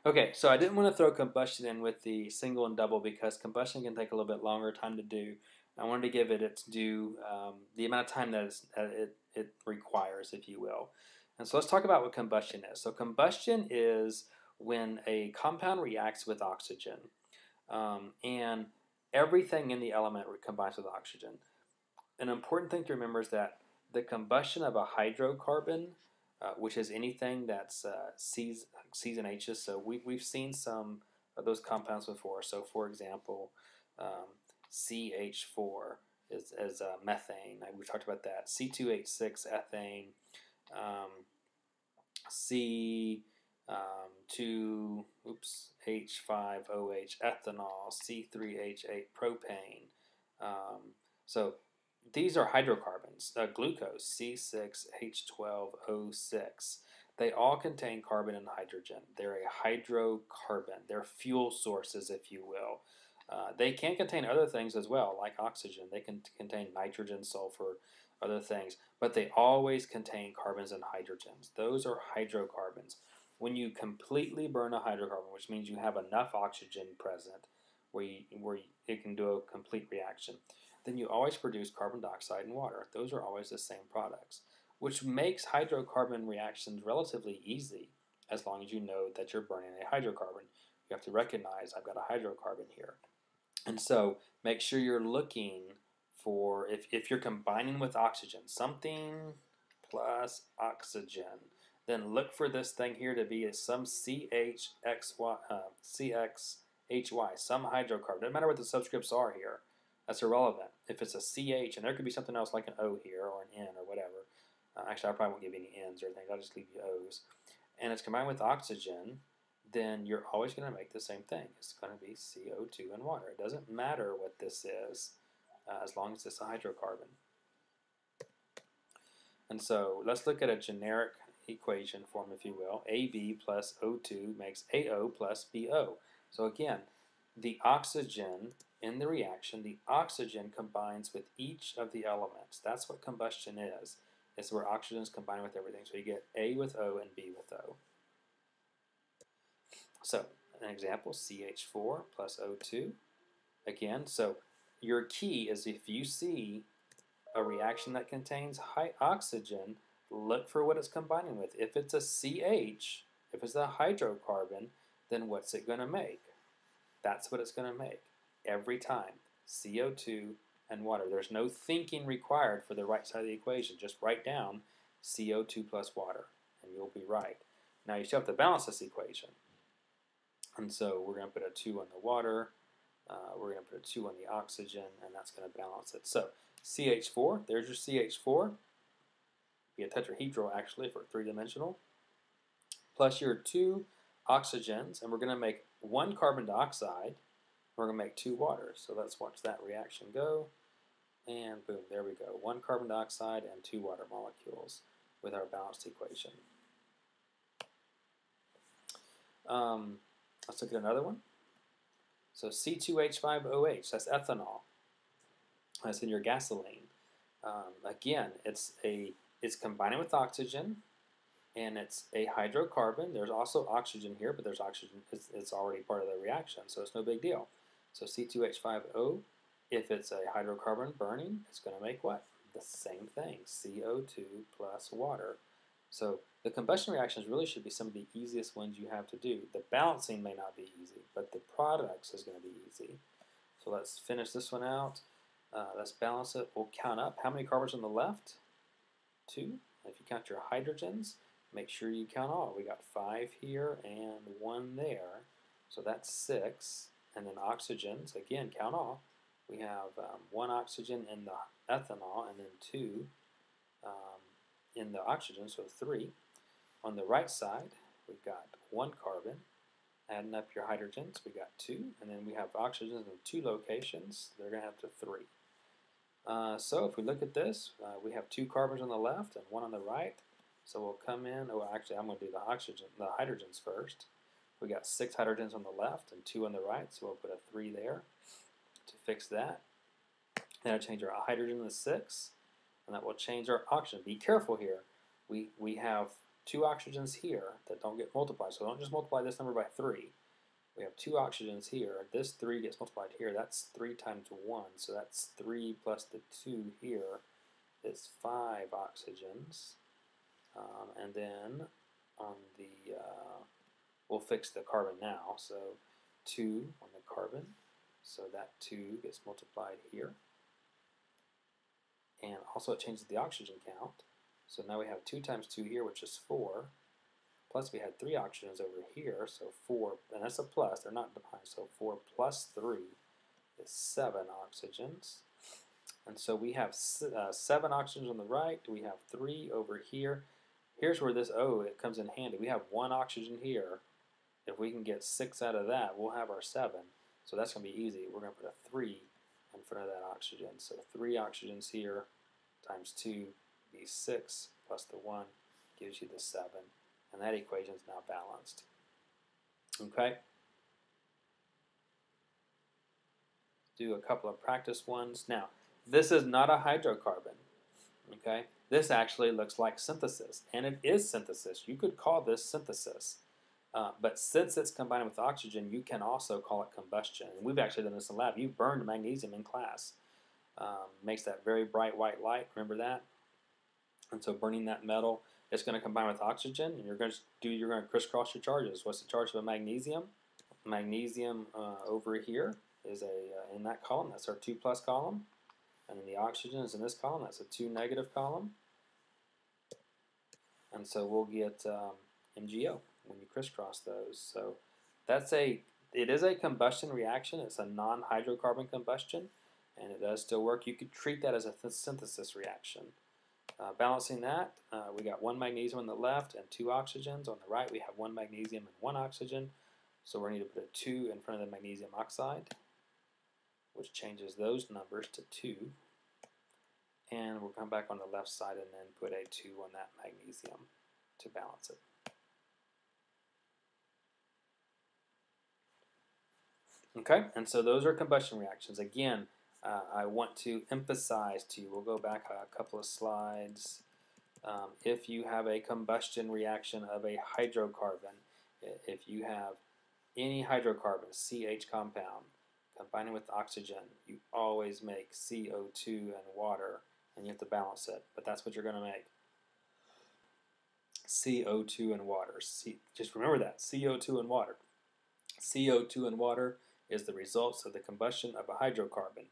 Okay, so I didn't want to throw combustion in with the single and double because combustion can take a little bit longer time to do. I wanted to give it its due, the amount of time that it requires, if you will. And so let's talk about what combustion is. So combustion is when a compound reacts with oxygen, and everything in the element combines with oxygen. An important thing to remember is that the combustion of a hydrocarbon, which is anything that's C's and H's, so we've seen some of those compounds before. So, for example, CH4 is methane. We've talked about that. C2H6 ethane, C H5OH ethanol, C3H8 propane. So these are hydrocarbons. Glucose, C6H12O6. They all contain carbon and hydrogen. They're a hydrocarbon. They're fuel sources, if you will. They can contain other things as well, like oxygen. They can contain nitrogen, sulfur, other things, but they always contain carbons and hydrogens. Those are hydrocarbons. When you completely burn a hydrocarbon, which means you have enough oxygen present where it can do a complete reaction, then you always produce carbon dioxide and water. Those are always the same products, which makes hydrocarbon reactions relatively easy as long as you know that you're burning a hydrocarbon. You have to recognize I've got a hydrocarbon here. And so make sure you're looking for, if you're combining with oxygen, something plus oxygen, then look for this thing here to be some CXHY, some hydrocarbon. Doesn't matter what the subscripts are here. That's irrelevant. If it's a CH, and there could be something else like an O here or an N or whatever. Actually, I probably won't give you any N's or anything. I'll just leave you O's. And it's combined with oxygen, then you're always going to make the same thing. It's going to be CO2 and water. It doesn't matter what this is, as long as it's a hydrocarbon. And so let's look at a generic equation form, if you will. AB plus O2 makes AO plus BO. So again, the oxygen in the reaction, the oxygen combines with each of the elements. That's what combustion is. It's where oxygen is combined with everything. So you get A with O and B with O. So an example, CH4 plus O2. Again, so your key is if you see a reaction that contains high oxygen, look for what it's combining with. If it's a CH, if it's a hydrocarbon, then what's it going to make? That's what it's going to make every time. CO2 and water. There's no thinking required for the right side of the equation. Just write down CO2 plus water, and you'll be right. Now you still have to balance this equation. And so we're going to put a 2 on the water, we're going to put a 2 on the oxygen, and that's going to balance it. So CH4, there's your CH4, be a tetrahedral actually for three-dimensional, plus your 2 oxygens, and we're going to make 1 carbon dioxide, we're going to make 2 waters. So let's watch that reaction go, and boom, there we go. 1 carbon dioxide and 2 water molecules with our balanced equation. Let's look at another one. So C2H5OH, that's ethanol. That's in your gasoline. Again, it's combining with oxygen, and it's a hydrocarbon. There's also oxygen here, but there's oxygen. It's already part of the reaction, so it's no big deal. So C2H5O, if it's a hydrocarbon burning, it's going to make what? The same thing, CO2 plus water. So the combustion reactions really should be some of the easiest ones you have to do. The balancing may not be easy, but the products is going to be easy. So let's finish this one out. Let's balance it. We'll count up. How many carbons on the left? 2. If you count your hydrogens, make sure you count all. We got 5 here and 1 there. So that's 6. And then oxygens, again, count all. We have 1 oxygen in the ethanol and then 2 in the oxygen, so 3. On the right side, we've got 1 carbon. Adding up your hydrogens, we got 2. And then we have oxygens in 2 locations. They're going to have to 3. So if we look at this, we have 2 carbons on the left and 1 on the right. So we'll come in, oh actually I'm going to do the hydrogens first. We got 6 hydrogens on the left and 2 on the right, so we'll put a 3 there to fix that. Then I'll change our hydrogen to 6, and that will change our oxygen. Be careful here. We have two oxygens here that don't get multiplied. So don't just multiply this number by 3. We have 2 oxygens here. This 3 gets multiplied here. That's 3 times 1. So that's 3 plus the 2 here is 5 oxygens. And then on the, we'll fix the carbon now. So 2 on the carbon. So that 2 gets multiplied here. And also it changes the oxygen count. So now we have 2 times 2 here, which is 4. Plus we had 3 oxygens over here, so 4, and that's a plus, they're not defined, so 4 plus 3 is 7 oxygens. And so we have 7 oxygens on the right, we have 3 over here. Here's where this O, it comes in handy. We have 1 oxygen here. If we can get 6 out of that, we'll have our 7. So that's going to be easy. We're going to put a 3 in front of that oxygen. So 3 oxygens here times 2 be 6 plus the 1 gives you the 7. And that equation is now balanced. Okay? Do a couple of practice ones. Now, this is not a hydrocarbon. Okay? This actually looks like synthesis. And it is synthesis. You could call this synthesis. But since it's combined with oxygen, you can also call it combustion. And we've actually done this in the lab. You burned magnesium in class. Makes that very bright white light. Remember that? And so burning that metal, it's going to combine with oxygen, and you're going to crisscross your charges. What's the charge of a magnesium? Magnesium over here is in that column. That's our 2 plus column, and then the oxygen is in this column. That's a 2 negative column, and so we'll get MgO when you crisscross those. So it is a combustion reaction. It's a non-hydrocarbon combustion, and it does still work. You could treat that as a synthesis reaction. Balancing that, we got 1 magnesium on the left and 2 oxygens. On the right, we have 1 magnesium and 1 oxygen. So we're going to need to put a 2 in front of the magnesium oxide, which changes those numbers to 2. And we'll come back on the left side and then put a 2 on that magnesium to balance it. Okay, and so those are combustion reactions. Again, I want to emphasize to you, we'll go back a couple of slides. If you have a combustion reaction of a hydrocarbon, if you have any hydrocarbon, CH compound, combining with oxygen, you always make CO2 and water, and you have to balance it. But that's what you're going to make. CO2 and water. Just remember that, CO2 and water. CO2 and water is the results of the combustion of a hydrocarbon.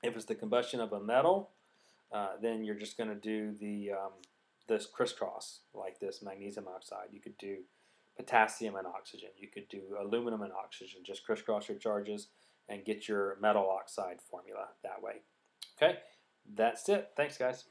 If it's the combustion of a metal, then you're just going to do this crisscross, like this magnesium oxide. You could do potassium and oxygen. You could do aluminum and oxygen. Just crisscross your charges and get your metal oxide formula that way. Okay, that's it. Thanks, guys.